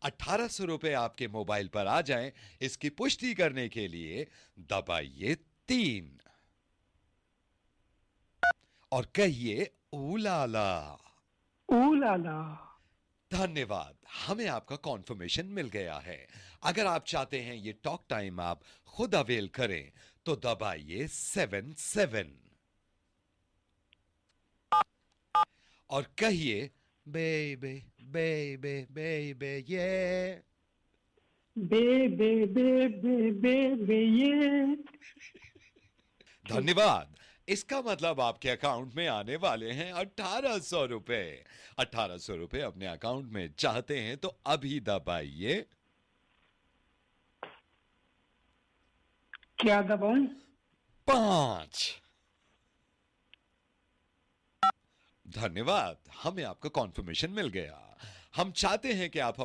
1800 रुपए आपके मोबाइल पर आ जाएं, इसकी पुष्टि करने के लिए दबाइए 3 और कहिए ऊलाला। ऊ लाला। धन्यवाद, हमें आपका कॉन्फर्मेशन मिल गया है। अगर आप चाहते हैं ये टॉक टाइम आप खुद अवेल करें तो दबाइए 7 और कहिए बेबे बेबे बेबे ये। बे बे बे बे बे बे ये। धन्यवाद, इसका मतलब आपके अकाउंट में आने वाले हैं 1800 रुपए। 1800 रुपए अपने अकाउंट में चाहते हैं तो अभी दबाइए क्या दबाऊं? 5। धन्यवाद, हमें आपका कॉन्फर्मेशन मिल गया। हम चाहते हैं कि आप